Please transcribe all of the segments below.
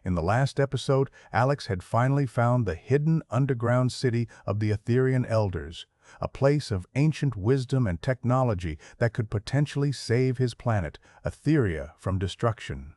In the last episode, Alex had finally found the hidden underground city of the Aetherian Elders, a place of ancient wisdom and technology that could potentially save his planet, Aetheria, from destruction.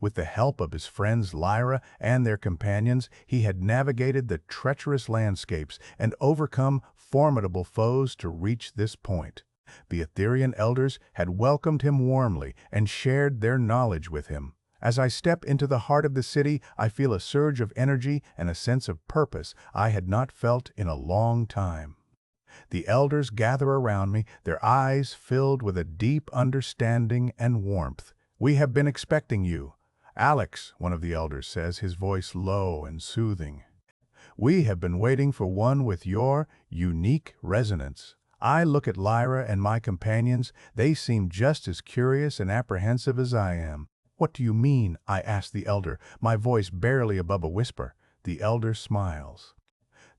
With the help of his friends Lyra and their companions, he had navigated the treacherous landscapes and overcome formidable foes to reach this point. The Aetherian Elders had welcomed him warmly and shared their knowledge with him. As I step into the heart of the city, I feel a surge of energy and a sense of purpose I had not felt in a long time. The elders gather around me, their eyes filled with a deep understanding and warmth. "We have been expecting you." "Alex," one of the elders says, his voice low and soothing. "We have been waiting for one with your unique resonance." I look at Lyra and my companions. They seem just as curious and apprehensive as I am. "What do you mean?" I ask the elder, my voice barely above a whisper. The elder smiles.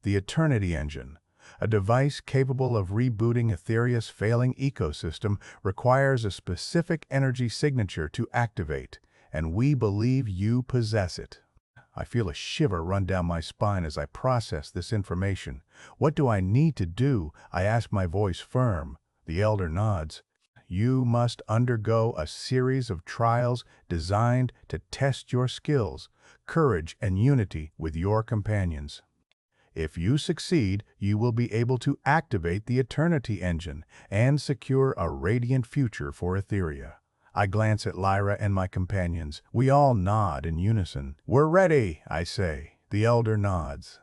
"The Eternity Engine, a device capable of rebooting Aetheria's failing ecosystem, requires a specific energy signature to activate, and we believe you possess it." I feel a shiver run down my spine as I process this information. "What do I need to do?" I ask, my voice firm. The elder nods. "You must undergo a series of trials designed to test your skills, courage, and unity with your companions. If you succeed, you will be able to activate the Eternity Engine and secure a radiant future for Aetheria." I glance at Lyra and my companions. We all nod in unison. "We're ready," I say. The elder nods.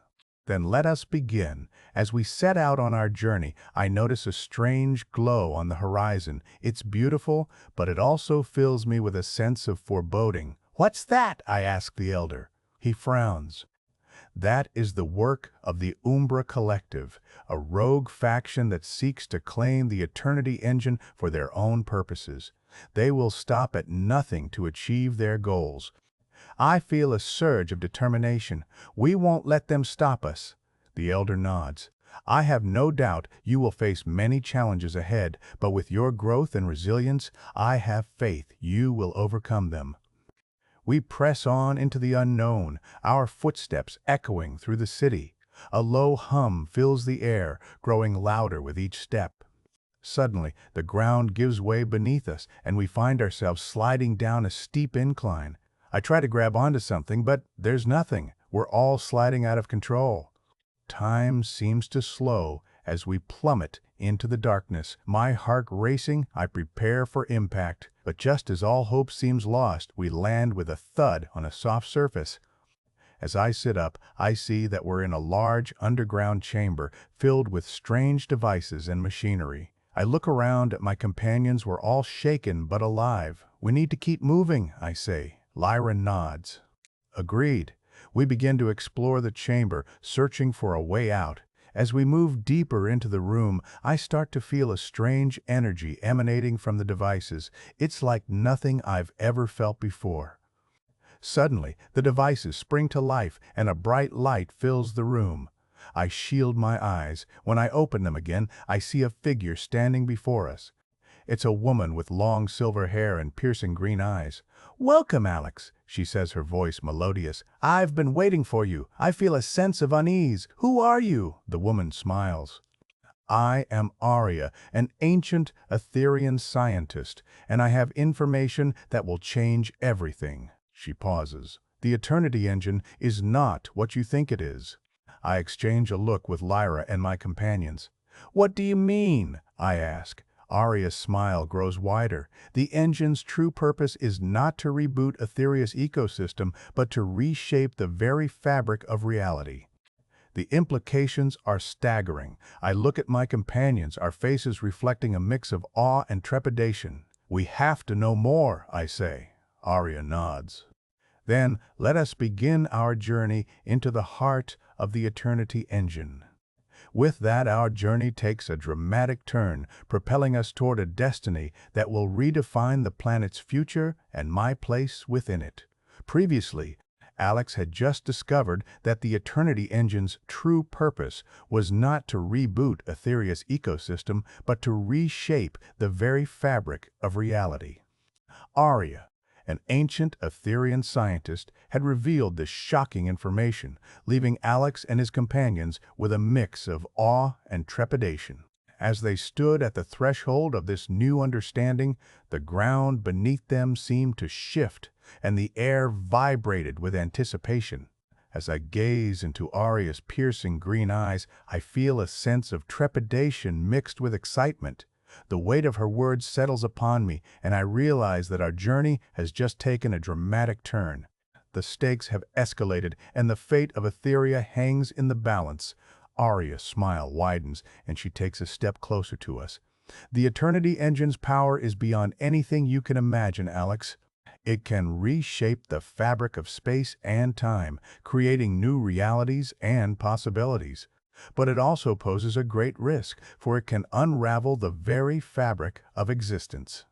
"Then let us begin." As we set out on our journey, I notice a strange glow on the horizon. It's beautiful, but it also fills me with a sense of foreboding. "What's that?" I ask the elder. He frowns. "That is the work of the Umbra Collective, a rogue faction that seeks to claim the Eternity Engine for their own purposes. They will stop at nothing to achieve their goals." I feel a surge of determination. "We won't let them stop us." The elder nods. "I have no doubt you will face many challenges ahead, but with your growth and resilience, I have faith you will overcome them." We press on into the unknown, our footsteps echoing through the city. A low hum fills the air, growing louder with each step. Suddenly, the ground gives way beneath us, and we find ourselves sliding down a steep incline. I try to grab onto something, but there's nothing. We're all sliding out of control. Time seems to slow as we plummet into the darkness. My heart racing, I prepare for impact. But just as all hope seems lost, we land with a thud on a soft surface. As I sit up, I see that we're in a large underground chamber filled with strange devices and machinery. I look around at my companions. We're all shaken but alive. "We need to keep moving," I say. Lyra nods. "Agreed." We begin to explore the chamber, searching for a way out. As we move deeper into the room, I start to feel a strange energy emanating from the devices. It's like nothing I've ever felt before. Suddenly, the devices spring to life and a bright light fills the room. I shield my eyes. When I open them again, I see a figure standing before us. It's a woman with long silver hair and piercing green eyes. "Welcome, Alex," she says, her voice melodious. "I've been waiting for you. I feel a sense of unease. Who are you?" The woman smiles. "I am Aria, an ancient Aetherian scientist, and I have information that will change everything." She pauses. "The Eternity Engine is not what you think it is." I exchange a look with Lyra and my companions. "What do you mean?" I ask. Aria's smile grows wider. "The engine's true purpose is not to reboot Aetheria's ecosystem, but to reshape the very fabric of reality." The implications are staggering. I look at my companions, our faces reflecting a mix of awe and trepidation. "We have to know more," I say. Aria nods. "Then let us begin our journey into the heart of the Eternity Engine." With that, our journey takes a dramatic turn, propelling us toward a destiny that will redefine the planet's future and my place within it. Previously, Alex had just discovered that the Eternity Engine's true purpose was not to reboot Aetheria's ecosystem, but to reshape the very fabric of reality. Aria, An ancient Aetherian scientist had revealed this shocking information, leaving Alex and his companions with a mix of awe and trepidation. As they stood at the threshold of this new understanding, the ground beneath them seemed to shift, and the air vibrated with anticipation. As I gaze into Aria's piercing green eyes, I feel a sense of trepidation mixed with excitement. The weight of her words settles upon me, and I realize that our journey has just taken a dramatic turn. The stakes have escalated, and the fate of Aetheria hangs in the balance. Aria's smile widens, and she takes a step closer to us. The Eternity Engine's power is beyond anything you can imagine, Alex. It can reshape the fabric of space and time, creating new realities and possibilities. But it also poses a great risk, for it can unravel the very fabric of existence.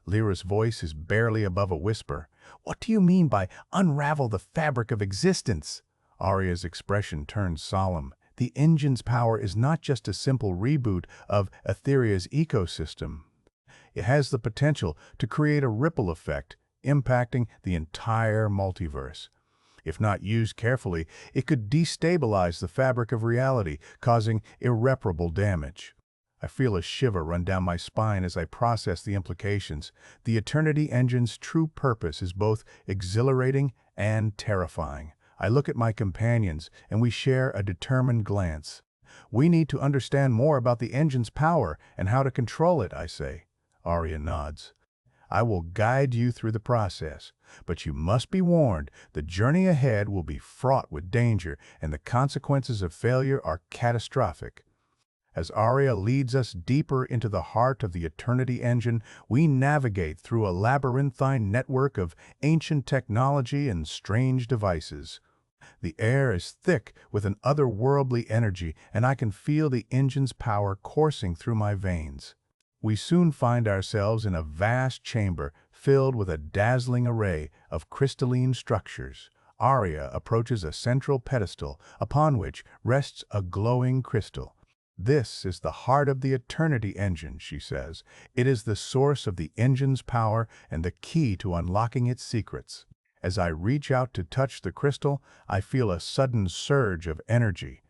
Lyra's voice is barely above a whisper. "What do you mean by unravel the fabric of existence?" Aria's expression turns solemn. The engine's power is not just a simple reboot of Aetheria's ecosystem. It has the potential to create a ripple effect, impacting the entire multiverse. If not used carefully, it could destabilize the fabric of reality, causing irreparable damage. I feel a shiver run down my spine as I process the implications. The Eternity Engine's true purpose is both exhilarating and terrifying. I look at my companions, and we share a determined glance. "We need to understand more about the engine's power and how to control it," I say. Aria nods. "I will guide you through the process, but you must be warned, the journey ahead will be fraught with danger, and the consequences of failure are catastrophic." As Aria leads us deeper into the heart of the Eternity Engine, we navigate through a labyrinthine network of ancient technology and strange devices. The air is thick with an otherworldly energy, and I can feel the engine's power coursing through my veins. We soon find ourselves in a vast chamber filled with a dazzling array of crystalline structures. Aria approaches a central pedestal upon which rests a glowing crystal. "This is the heart of the Eternity Engine," she says. "It is the source of the engine's power and the key to unlocking its secrets." As I reach out to touch the crystal, I feel a sudden surge of energy.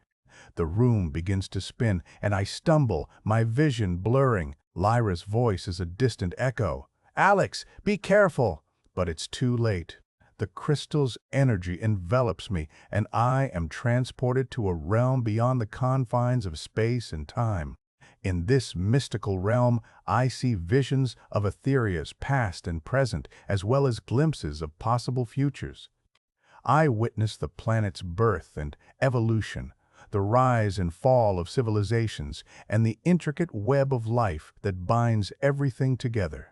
The room begins to spin, and I stumble, my vision blurring. Lyra's voice is a distant echo. "Alex, be careful!" But it's too late. The crystal's energy envelops me, and I am transported to a realm beyond the confines of space and time. In this mystical realm, I see visions of Aetheria's past and present, as well as glimpses of possible futures. I witness the planet's birth and evolution, the rise and fall of civilizations, and the intricate web of life that binds everything together.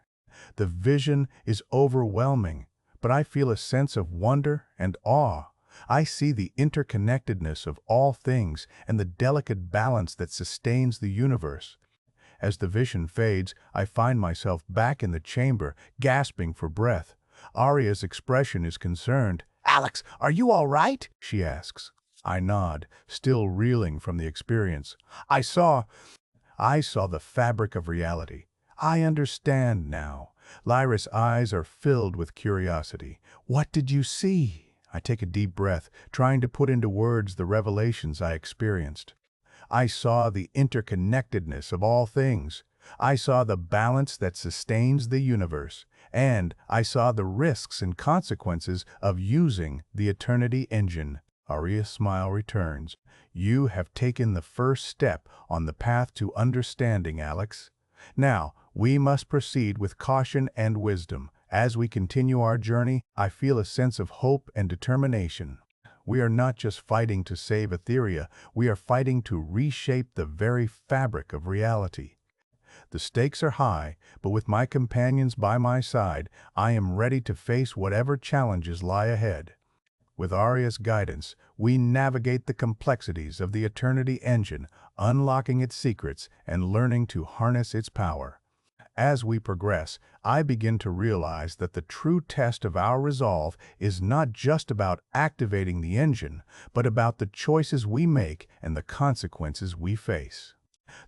The vision is overwhelming, but I feel a sense of wonder and awe. I see the interconnectedness of all things and the delicate balance that sustains the universe. As the vision fades, I find myself back in the chamber, gasping for breath. Aria's expression is concerned. "Alex, are you all right?" she asks. I nod, still reeling from the experience. I saw the fabric of reality. I understand now. Lyra's eyes are filled with curiosity. "What did you see?" I take a deep breath, trying to put into words the revelations I experienced. I saw the interconnectedness of all things. I saw the balance that sustains the universe. And I saw the risks and consequences of using the Eternity Engine. Aria's smile returns. "You have taken the first step on the path to understanding, Alex. Now, we must proceed with caution and wisdom. As we continue our journey, I feel a sense of hope and determination. We are not just fighting to save Aetheria, we are fighting to reshape the very fabric of reality. The stakes are high, but with my companions by my side, I am ready to face whatever challenges lie ahead." With Aria's guidance, we navigate the complexities of the Eternity Engine, unlocking its secrets and learning to harness its power. As we progress, I begin to realize that the true test of our resolve is not just about activating the engine, but about the choices we make and the consequences we face.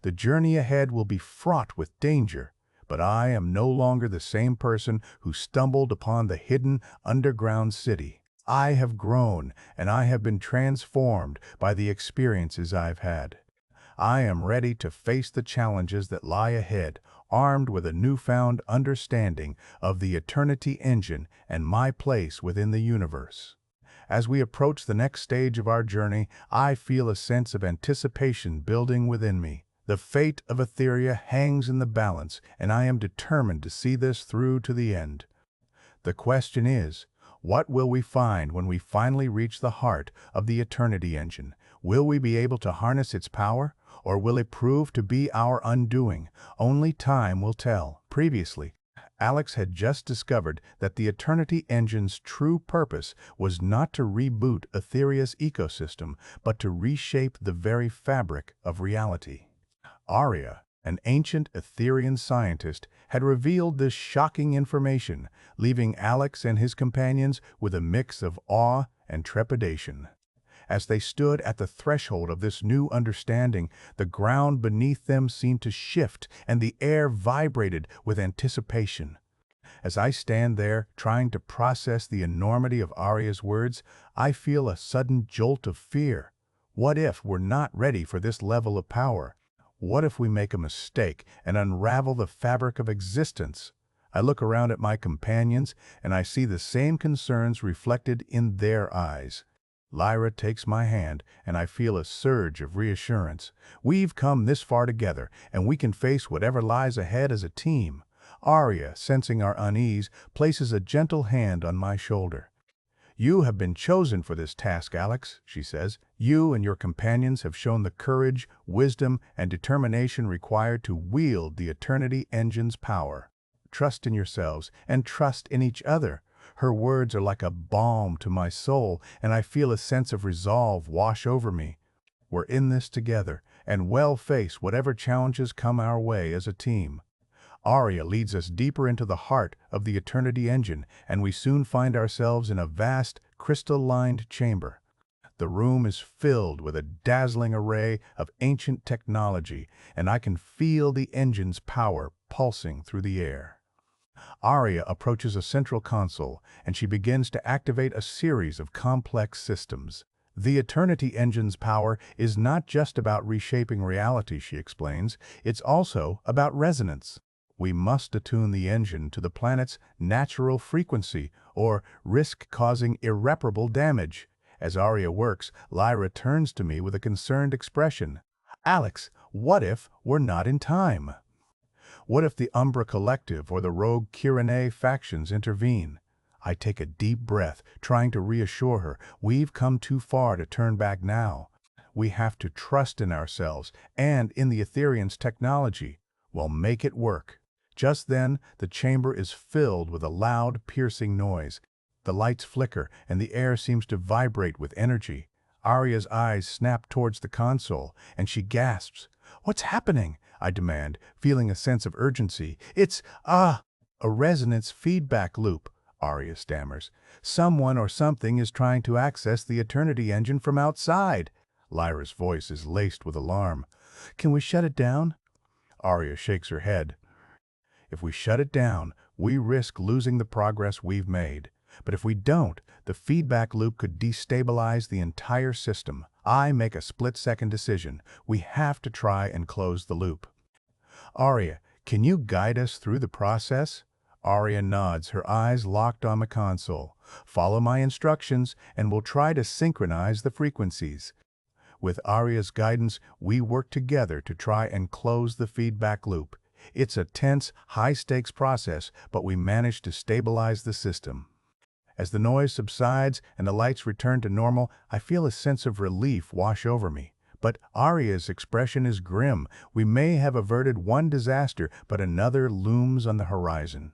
The journey ahead will be fraught with danger, But I am no longer the same person who stumbled upon the hidden underground city. I have grown, and I have been transformed by the experiences I've had. I am ready to face the challenges that lie ahead, armed with a newfound understanding of the Eternity Engine and my place within the universe. As we approach the next stage of our journey, I feel a sense of anticipation building within me. The fate of Aetheria hangs in the balance, and I am determined to see this through to the end. The question is, what will we find when we finally reach the heart of the Eternity Engine? Will we be able to harness its power, or will it prove to be our undoing? Only time will tell. Previously, Alex had just discovered that the Eternity Engine's true purpose was not to reboot Aetheria's ecosystem, but to reshape the very fabric of reality. Aria, an ancient Aetherian scientist, had revealed this shocking information, leaving Alex and his companions with a mix of awe and trepidation. As they stood at the threshold of this new understanding, the ground beneath them seemed to shift and the air vibrated with anticipation. As I stand there, trying to process the enormity of Aria's words, I feel a sudden jolt of fear. What if we're not ready for this level of power? What if we make a mistake and unravel the fabric of existence? I look around at my companions, and I see the same concerns reflected in their eyes. Lyra takes my hand, and I feel a surge of reassurance. We've come this far together, and we can face whatever lies ahead as a team. Aria, sensing our unease, places a gentle hand on my shoulder. "You have been chosen for this task, Alex," she says. "You and your companions have shown the courage, wisdom, and determination required to wield the Eternity Engine's power. Trust in yourselves and trust in each other." Her words are like a balm to my soul, and I feel a sense of resolve wash over me. We're in this together, and we'll face whatever challenges come our way as a team. Aria leads us deeper into the heart of the Eternity Engine, and we soon find ourselves in a vast, crystal-lined chamber. The room is filled with a dazzling array of ancient technology, and I can feel the engine's power pulsing through the air. Aria approaches a central console, and she begins to activate a series of complex systems. The Eternity Engine's power is not just about reshaping reality, she explains, it's also about resonance. We must attune the engine to the planet's natural frequency, or risk causing irreparable damage. As Aria works, Lyra turns to me with a concerned expression. "Alex, what if we're not in time? What if the Umbra Collective or the rogue Kyrennei factions intervene?" I take a deep breath, trying to reassure her. We've come too far to turn back now. We have to trust in ourselves and in the Aetherians' technology. We'll make it work. Just then, the chamber is filled with a loud, piercing noise. The lights flicker, and the air seems to vibrate with energy. Aria's eyes snap towards the console, and she gasps. "What's happening?" I demand, feeling a sense of urgency. "It's a resonance feedback loop," Aria stammers. "Someone or something is trying to access the Eternity Engine from outside." Lyra's voice is laced with alarm. "Can we shut it down?" Aria shakes her head. "If we shut it down, we risk losing the progress we've made. But if we don't, the feedback loop could destabilize the entire system. I make a split-second decision. We have to try and close the loop." "Aria, can you guide us through the process?" Aria nods, her eyes locked on the console. "Follow my instructions, and we'll try to synchronize the frequencies." With Aria's guidance, we work together to try and close the feedback loop. It's a tense, high-stakes process, but we manage to stabilize the system. As the noise subsides and the lights return to normal, I feel a sense of relief wash over me. But Aria's expression is grim. We may have averted one disaster, but another looms on the horizon.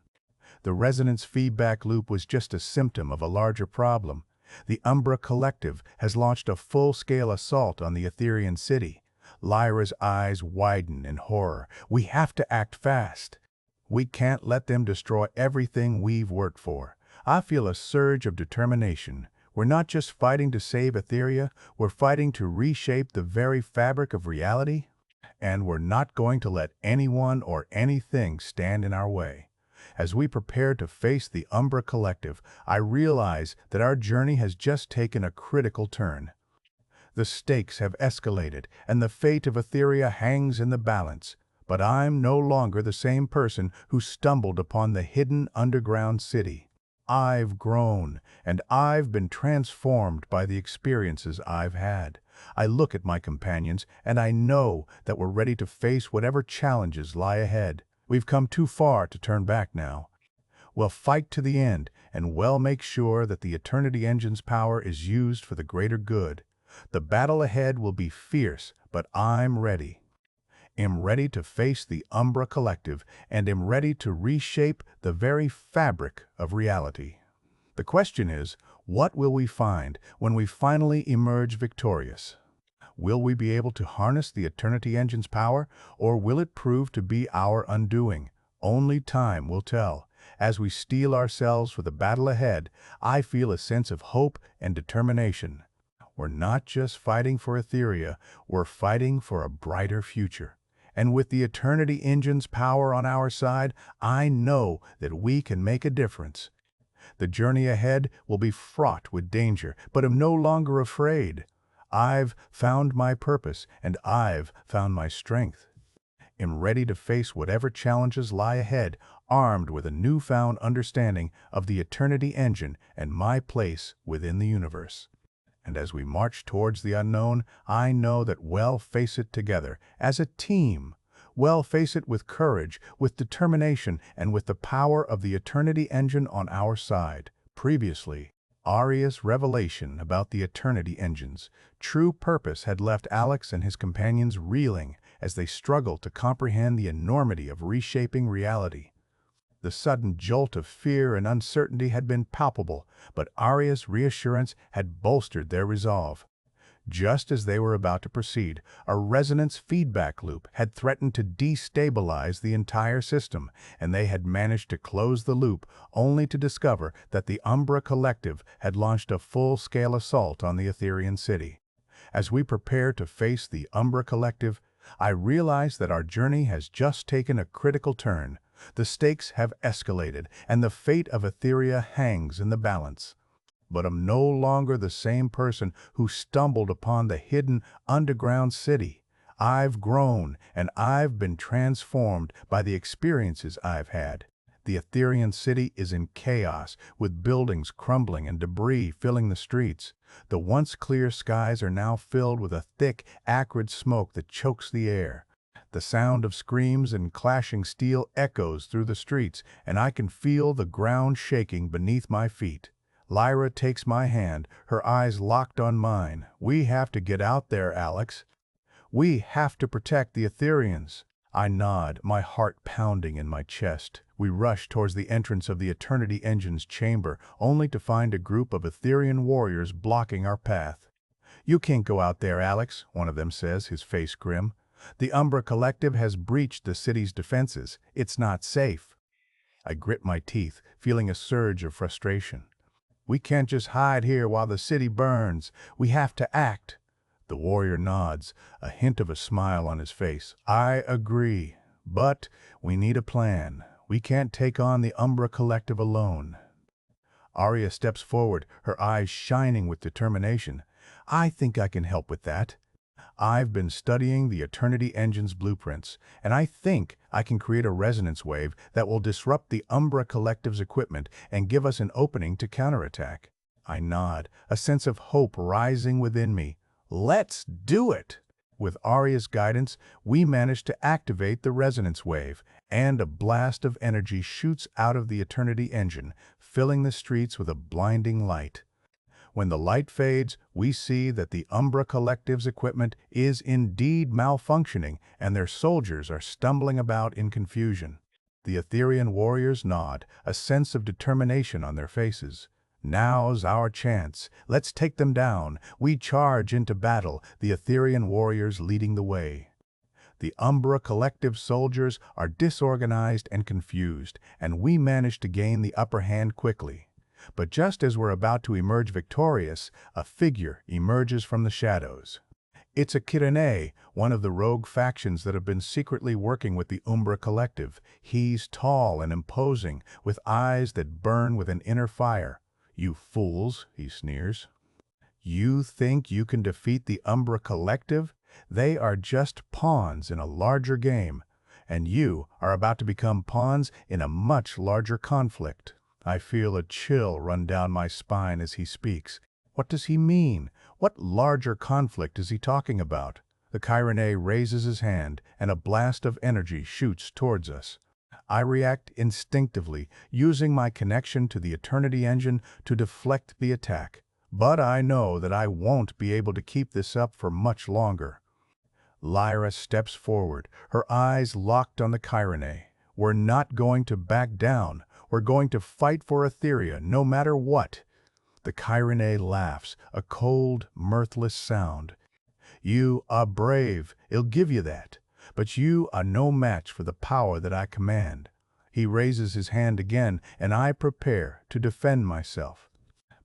The resonance feedback loop was just a symptom of a larger problem. The Umbra Collective has launched a full-scale assault on the Aetherian city. Lyra's eyes widen in horror. "We have to act fast. We can't let them destroy everything we've worked for." I feel a surge of determination. We're not just fighting to save Aetheria, we're fighting to reshape the very fabric of reality. And we're not going to let anyone or anything stand in our way. As we prepare to face the Umbra Collective, I realize that our journey has just taken a critical turn. The stakes have escalated, and the fate of Aetheria hangs in the balance. But I'm no longer the same person who stumbled upon the hidden underground city. I've grown, and I've been transformed by the experiences I've had. I look at my companions, and I know that we're ready to face whatever challenges lie ahead. We've come too far to turn back now. We'll fight to the end, and we'll make sure that the Eternity Engine's power is used for the greater good. The battle ahead will be fierce, but I'm ready. Am ready to face the Umbra Collective, and am ready to reshape the very fabric of reality. The question is, what will we find when we finally emerge victorious? Will we be able to harness the Eternity Engine's power, or will it prove to be our undoing? Only time will tell. As we steel ourselves for the battle ahead, I feel a sense of hope and determination. We're not just fighting for Aetheria, we're fighting for a brighter future. And with the Eternity Engine's power on our side, I know that we can make a difference. The journey ahead will be fraught with danger, but I'm no longer afraid. I've found my purpose, and I've found my strength. I'm ready to face whatever challenges lie ahead, armed with a newfound understanding of the Eternity Engine and my place within the universe. And as we march towards the unknown, I know that we'll face it together, as a team. We'll face it with courage, with determination, and with the power of the Eternity Engine on our side. Previously, Aria's revelation about the Eternity Engine's true purpose had left Alex and his companions reeling as they struggled to comprehend the enormity of reshaping reality. The sudden jolt of fear and uncertainty had been palpable, but Aria's reassurance had bolstered their resolve. Just as they were about to proceed, a resonance feedback loop had threatened to destabilize the entire system, and they had managed to close the loop only to discover that the Umbra Collective had launched a full-scale assault on the Aetherian city. As we prepare to face the Umbra Collective, I realize that our journey has just taken a critical turn. The stakes have escalated, and the fate of Aetheria hangs in the balance. But I'm no longer the same person who stumbled upon the hidden underground city. I've grown, and I've been transformed by the experiences I've had. The Aetherian city is in chaos, with buildings crumbling and debris filling the streets. The once clear skies are now filled with a thick, acrid smoke that chokes the air. The sound of screams and clashing steel echoes through the streets, and I can feel the ground shaking beneath my feet. Lyra takes my hand, her eyes locked on mine. We have to get out there, Alex. We have to protect the Aetherians. I nod, my heart pounding in my chest. We rush towards the entrance of the Eternity Engine's chamber, only to find a group of Aetherian warriors blocking our path. "You can't go out there, Alex," one of them says, his face grim. "The Umbra Collective has breached the city's defenses. It's not safe." I grit my teeth, feeling a surge of frustration. "We can't just hide here while the city burns. We have to act." The warrior nods, a hint of a smile on his face. "I agree, but we need a plan. We can't take on the Umbra Collective alone." Aria steps forward, her eyes shining with determination. "I think I can help with that. I've been studying the Eternity Engine's blueprints, and I think I can create a resonance wave that will disrupt the Umbra Collective's equipment and give us an opening to counterattack." I nod, a sense of hope rising within me. "Let's do it!" With Aria's guidance, we manage to activate the resonance wave, and a blast of energy shoots out of the Eternity Engine, filling the streets with a blinding light. When the light fades, we see that the Umbra Collective's equipment is indeed malfunctioning, and their soldiers are stumbling about in confusion. The Aetherian warriors nod, a sense of determination on their faces. "Now's our chance. Let's take them down." We charge into battle, the Aetherian warriors leading the way. The Umbra Collective soldiers are disorganized and confused, and we manage to gain the upper hand quickly. But just as we're about to emerge victorious, a figure emerges from the shadows. It's a Kyrennei, one of the rogue factions that have been secretly working with the Umbra Collective. He's tall and imposing, with eyes that burn with an inner fire. "You fools," he sneers. "You think you can defeat the Umbra Collective? They are just pawns in a larger game, and you are about to become pawns in a much larger conflict." I feel a chill run down my spine as he speaks. What does he mean? What larger conflict is he talking about? The Kyrennei raises his hand, and a blast of energy shoots towards us. I react instinctively, using my connection to the Eternity engine to deflect the attack. But I know that I won't be able to keep this up for much longer. Lyra steps forward, her eyes locked on the Kyrennei. "We're not going to back down. We're going to fight for Aetheria, no matter what." The Kyrennei laughs, a cold, mirthless sound. "You are brave, I'll give you that, but you are no match for the power that I command." He raises his hand again, and I prepare to defend myself.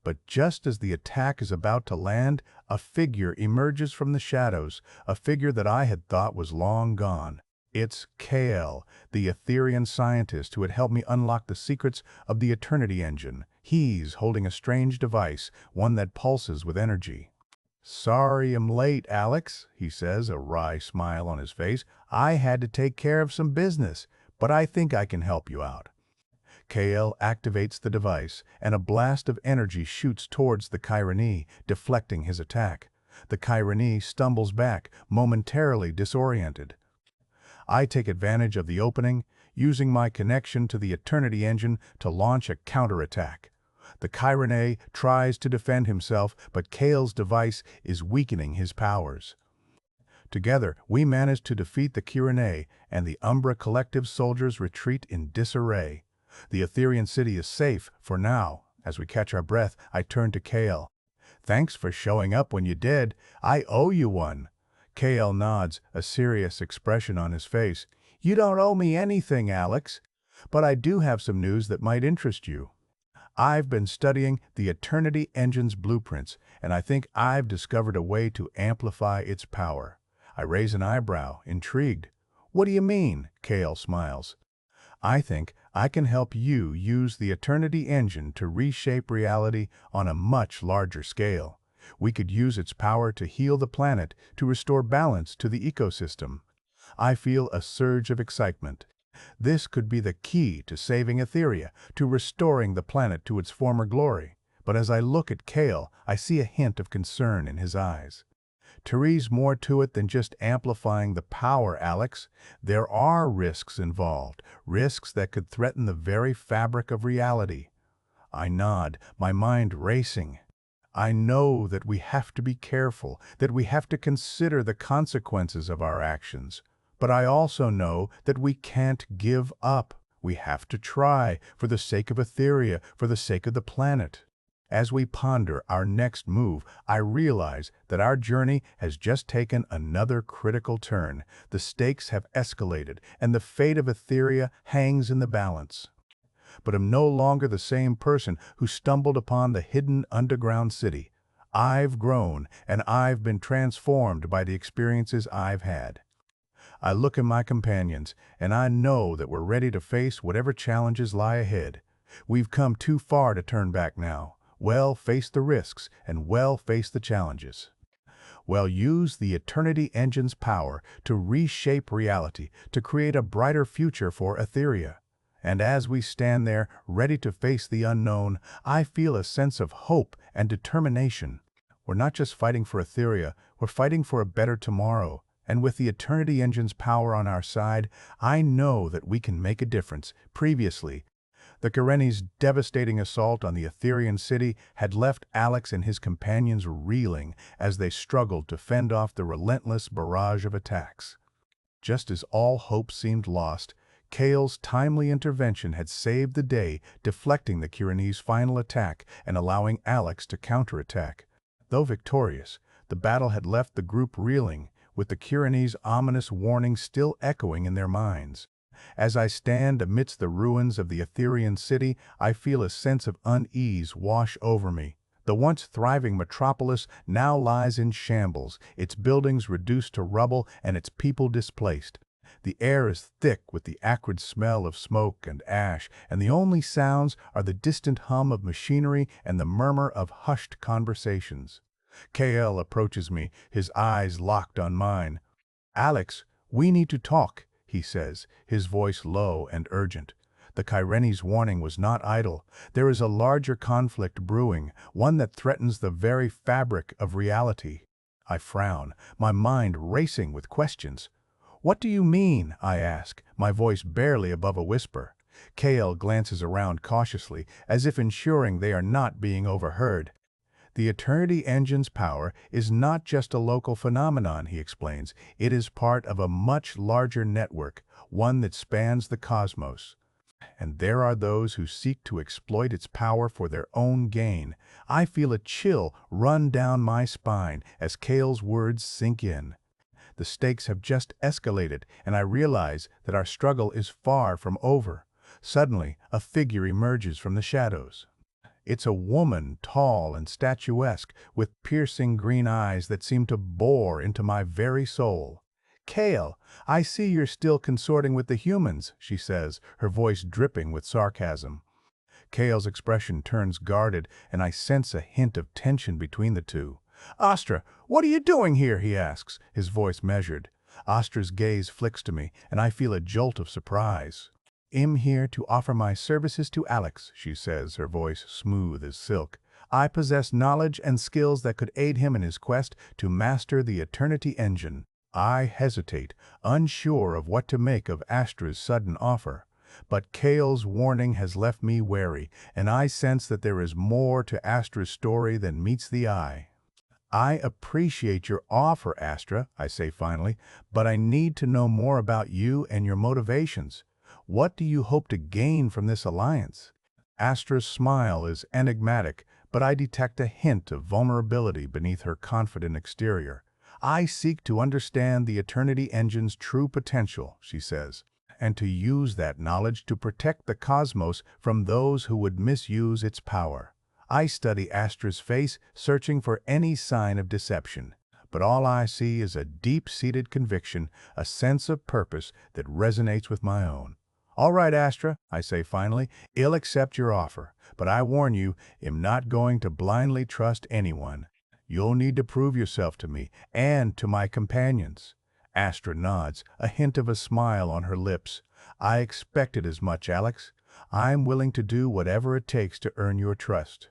But just as the attack is about to land, a figure emerges from the shadows, a figure that I had thought was long gone. It's KL, the Aetherian scientist who had helped me unlock the secrets of the Eternity engine. He's holding a strange device, one that pulses with energy. "Sorry I'm late, Alex," he says, a wry smile on his face. "I had to take care of some business, but I think I can help you out." KL activates the device, and a blast of energy shoots towards the Kyrennei, deflecting his attack. The Kyrennei stumbles back, momentarily disoriented. I take advantage of the opening, using my connection to the Eternity engine to launch a counterattack. The Kyrennei tries to defend himself, but KL's device is weakening his powers. Together, we manage to defeat the Kyrennei, and the Umbra Collective soldiers retreat in disarray. The Aetherian city is safe, for now. As we catch our breath, I turn to KL. "Thanks for showing up when you did. I owe you one." KL nods, a serious expression on his face. "You don't owe me anything, Alex. But I do have some news that might interest you. I've been studying the Eternity engine's blueprints, and I think I've discovered a way to amplify its power." I raise an eyebrow, intrigued. "What do you mean?" KL smiles. "I think I can help you use the Eternity engine to reshape reality on a much larger scale. We could use its power to heal the planet, to restore balance to the ecosystem." I feel a surge of excitement. This could be the key to saving Aetheria, to restoring the planet to its former glory. But as I look at KL, I see a hint of concern in his eyes. "There's more to it than just amplifying the power, Alex. There are risks involved, risks that could threaten the very fabric of reality." I nod, my mind racing. I know that we have to be careful, that we have to consider the consequences of our actions. But I also know that we can't give up. We have to try, for the sake of Aetheria, for the sake of the planet. As we ponder our next move, I realize that our journey has just taken another critical turn. The stakes have escalated, and the fate of Aetheria hangs in the balance. But I'm no longer the same person who stumbled upon the hidden underground city. I've grown, and I've been transformed by the experiences I've had. I look at my companions, and I know that we're ready to face whatever challenges lie ahead. We've come too far to turn back now. Well, face the risks, and well, face the challenges. Well, use the Eternity engine's power to reshape reality, to create a brighter future for Aetheria. And as we stand there, ready to face the unknown, I feel a sense of hope and determination. We're not just fighting for Aetheria, we're fighting for a better tomorrow. And with the Eternity engine's power on our side, I know that we can make a difference. Previously, the Kyrennei's devastating assault on the Aetherian city had left Alex and his companions reeling as they struggled to fend off the relentless barrage of attacks. Just as all hope seemed lost, KL's timely intervention had saved the day, deflecting the Kyrennei's final attack and allowing Alex to counterattack. Though victorious, the battle had left the group reeling, with the Kyrennei's ominous warning still echoing in their minds. As I stand amidst the ruins of the Aetherian city, I feel a sense of unease wash over me. The once thriving metropolis now lies in shambles, its buildings reduced to rubble and its people displaced. The air is thick with the acrid smell of smoke and ash, and the only sounds are the distant hum of machinery and the murmur of hushed conversations. KL approaches me, his eyes locked on mine. "Alex, we need to talk," he says, his voice low and urgent. The Kyrennei's warning was not idle. There is a larger conflict brewing, one that threatens the very fabric of reality. I frown, my mind racing with questions. "What do you mean?" I ask, my voice barely above a whisper. KL glances around cautiously, as if ensuring they are not being overheard. "The Eternity Engine's power is not just a local phenomenon," he explains. "It is part of a much larger network, one that spans the cosmos. And there are those who seek to exploit its power for their own gain." I feel a chill run down my spine as Kale's words sink in. The stakes have just escalated, and I realize that our struggle is far from over. Suddenly, a figure emerges from the shadows. It's a woman, tall and statuesque, with piercing green eyes that seem to bore into my very soul. "Kale, I see you're still consorting with the humans," she says, her voice dripping with sarcasm. Kale's expression turns guarded, and I sense a hint of tension between the two. "Astra, what are you doing here?" he asks, his voice measured. Astra's gaze flicks to me, and I feel a jolt of surprise. "I'm here to offer my services to Alex," she says, her voice smooth as silk. "I possess knowledge and skills that could aid him in his quest to master the Eternity Engine." I hesitate, unsure of what to make of Astra's sudden offer. But Kale's warning has left me wary, and I sense that there is more to Astra's story than meets the eye. "I appreciate your offer, Astra," I say finally, "but I need to know more about you and your motivations. What do you hope to gain from this alliance?" Astra's smile is enigmatic, but I detect a hint of vulnerability beneath her confident exterior. "I seek to understand the Eternity Engine's true potential," she says, "and to use that knowledge to protect the cosmos from those who would misuse its power." I study Astra's face, searching for any sign of deception. But all I see is a deep-seated conviction, a sense of purpose that resonates with my own. "All right, Astra," I say finally, "I'll accept your offer. But I warn you, I'm not going to blindly trust anyone. You'll need to prove yourself to me and to my companions." Astra nods, a hint of a smile on her lips. "I expected as much, Alex. I'm willing to do whatever it takes to earn your trust."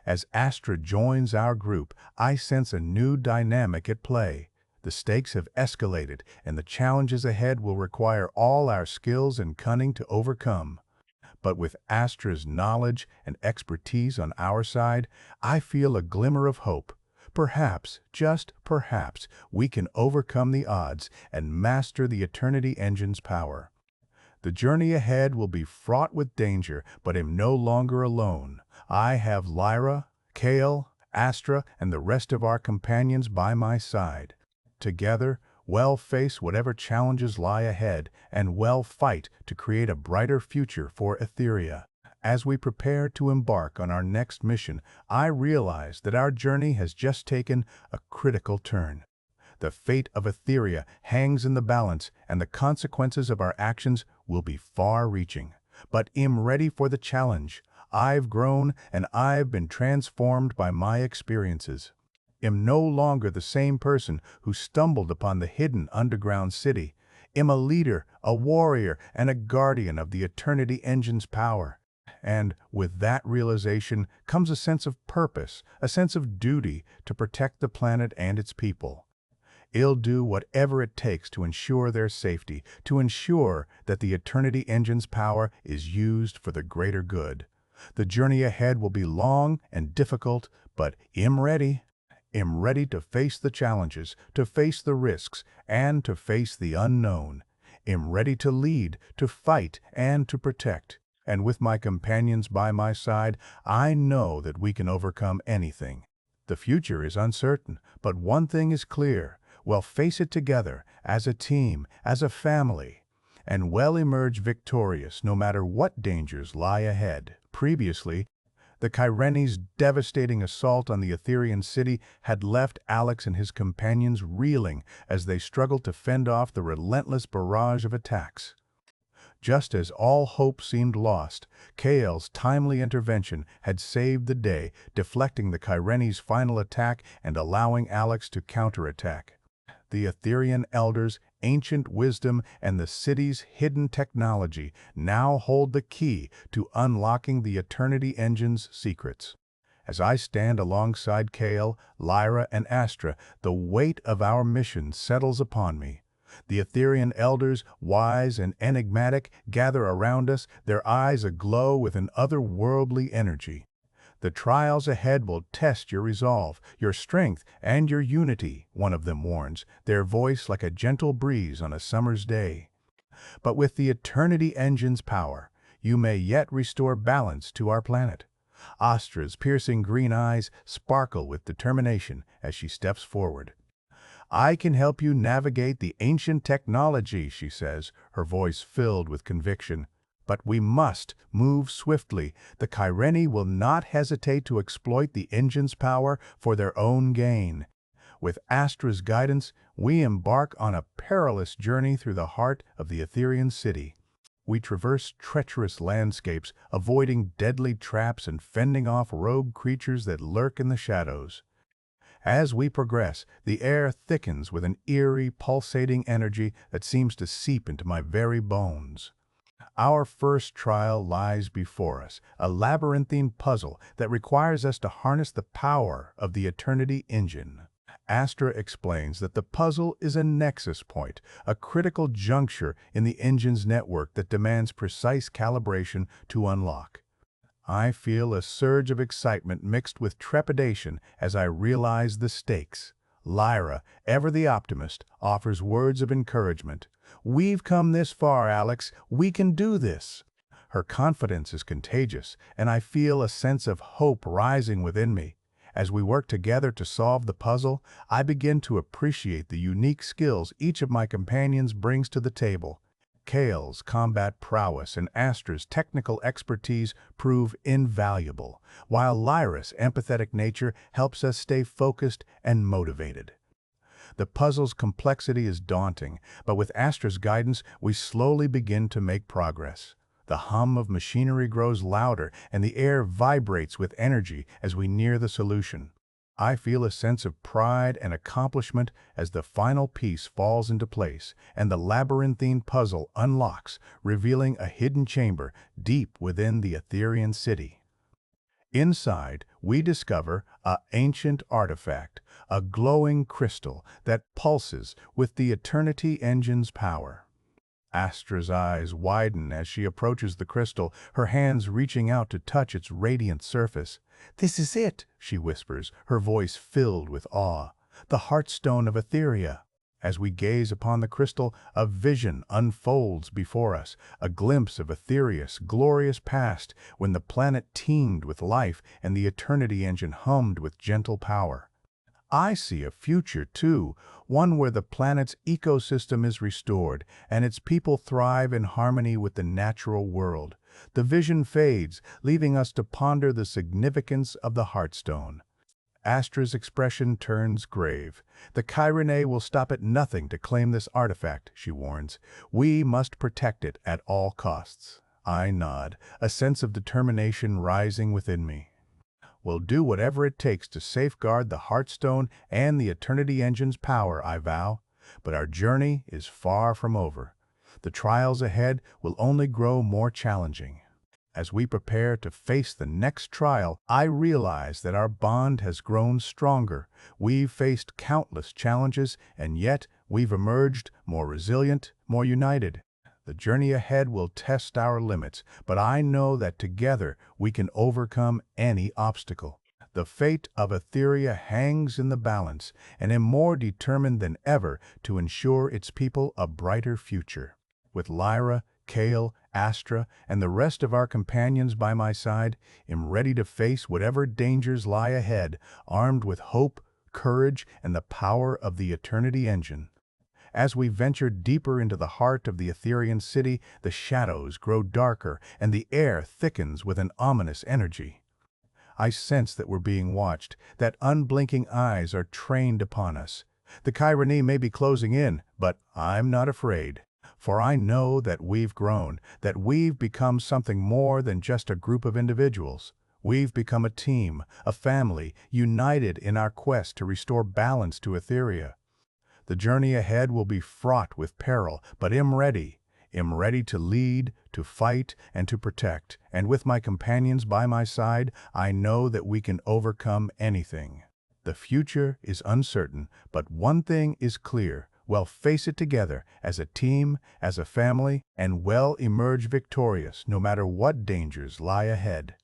As Astra joins our group, I sense a new dynamic at play. The stakes have escalated, and the challenges ahead will require all our skills and cunning to overcome. But with Astra's knowledge and expertise on our side, I feel a glimmer of hope. Perhaps, just perhaps, we can overcome the odds and master the Eternity Engine's power. The journey ahead will be fraught with danger, but I'm no longer alone. I have Lyra, Kale, Astra, and the rest of our companions by my side. Together, we'll face whatever challenges lie ahead, and we'll fight to create a brighter future for Aetheria. As we prepare to embark on our next mission, I realize that our journey has just taken a critical turn. The fate of Aetheria hangs in the balance, and the consequences of our actions will be far-reaching. But I'm ready for the challenge. I've grown, and I've been transformed by my experiences. I'm no longer the same person who stumbled upon the hidden underground city. I'm a leader, a warrior, and a guardian of the Eternity Engine's power. And with that realization comes a sense of purpose, a sense of duty to protect the planet and its people. I'll do whatever it takes to ensure their safety, to ensure that the Eternity Engine's power is used for the greater good. The journey ahead will be long and difficult, but I'm ready. I'm ready to face the challenges, to face the risks, and to face the unknown. I'm ready to lead, to fight, and to protect. And with my companions by my side, I know that we can overcome anything. The future is uncertain, but one thing is clear. We'll face it together, as a team, as a family, and we'll emerge victorious no matter what dangers lie ahead. Previously, The Kyrennei's devastating assault on the Aetherian city had left Alex and his companions reeling as they struggled to fend off the relentless barrage of attacks. Just as all hope seemed lost, Kael's timely intervention had saved the day, deflecting the Kyrennei's final attack and allowing Alex to counterattack. The Aetherian elders, ancient wisdom, and the city's hidden technology now hold the key to unlocking the Eternity Engine's secrets. As I stand alongside Kael, Lyra, and Astra, the weight of our mission settles upon me. The Aetherian elders, wise and enigmatic, gather around us, their eyes aglow with an otherworldly energy. The trials ahead will test your resolve, your strength, and your unity, one of them warns, their voice like a gentle breeze on a summer's day. But with the Eternity Engine's power, you may yet restore balance to our planet. Astra's piercing green eyes sparkle with determination as she steps forward. I can help you navigate the ancient technology, she says, her voice filled with conviction. But we must move swiftly. The Kyrennei will not hesitate to exploit the engine's power for their own gain. With Astra's guidance, we embark on a perilous journey through the heart of the Aetherian city. We traverse treacherous landscapes, avoiding deadly traps and fending off rogue creatures that lurk in the shadows. As we progress, the air thickens with an eerie, pulsating energy that seems to seep into my very bones. Our first trial lies before us, a labyrinthine puzzle that requires us to harness the power of the Eternity Engine. Astra explains that the puzzle is a nexus point, a critical juncture in the engine's network that demands precise calibration to unlock. I feel a surge of excitement mixed with trepidation as I realize the stakes. Lyra, ever the optimist, offers words of encouragement. "We've come this far, Alex. We can do this." Her confidence is contagious, and I feel a sense of hope rising within me. As we work together to solve the puzzle, I begin to appreciate the unique skills each of my companions brings to the table. Kael's combat prowess and Astra's technical expertise prove invaluable, while Lyra's empathetic nature helps us stay focused and motivated. The puzzle's complexity is daunting, but with Astra's guidance, we slowly begin to make progress. The hum of machinery grows louder, and the air vibrates with energy as we near the solution. I feel a sense of pride and accomplishment as the final piece falls into place and the labyrinthine puzzle unlocks, revealing a hidden chamber deep within the Aetherian city. Inside, we discover an ancient artifact, a glowing crystal that pulses with the Eternity Engine's power. Astra's eyes widen as she approaches the crystal, her hands reaching out to touch its radiant surface. "This is it," she whispers, her voice filled with awe. "The heartstone of Aetheria." As we gaze upon the crystal, a vision unfolds before us, a glimpse of Aetheria's glorious past when the planet teemed with life and the Eternity Engine hummed with gentle power. I see a future, too, one where the planet's ecosystem is restored and its people thrive in harmony with the natural world. The vision fades, leaving us to ponder the significance of the Heartstone. Astra's expression turns grave. "The Kyrennei will stop at nothing to claim this artifact," she warns. "We must protect it at all costs." I nod, a sense of determination rising within me. "We'll do whatever it takes to safeguard the Heartstone and the Eternity Engine's power," I vow. But our journey is far from over. The trials ahead will only grow more challenging. As we prepare to face the next trial, I realize that our bond has grown stronger. We've faced countless challenges, and yet we've emerged more resilient, more united. The journey ahead will test our limits, but I know that together we can overcome any obstacle. The fate of Aetheria hangs in the balance, and am more determined than ever to ensure its people a brighter future. With Lyra, Kael, Astra, and the rest of our companions by my side, I'm ready to face whatever dangers lie ahead, armed with hope, courage, and the power of the Eternity Engine. As we venture deeper into the heart of the Aetherian city, the shadows grow darker and the air thickens with an ominous energy. I sense that we're being watched, that unblinking eyes are trained upon us. The Kyrennei may be closing in, but I'm not afraid. For I know that we've grown, that we've become something more than just a group of individuals. We've become a team, a family, united in our quest to restore balance to Aetheria. The journey ahead will be fraught with peril, but I'm ready. I'm ready to lead, to fight, and to protect. And with my companions by my side, I know that we can overcome anything. The future is uncertain, but one thing is clear. We'll face it together, as a team, as a family, and we'll emerge victorious no matter what dangers lie ahead.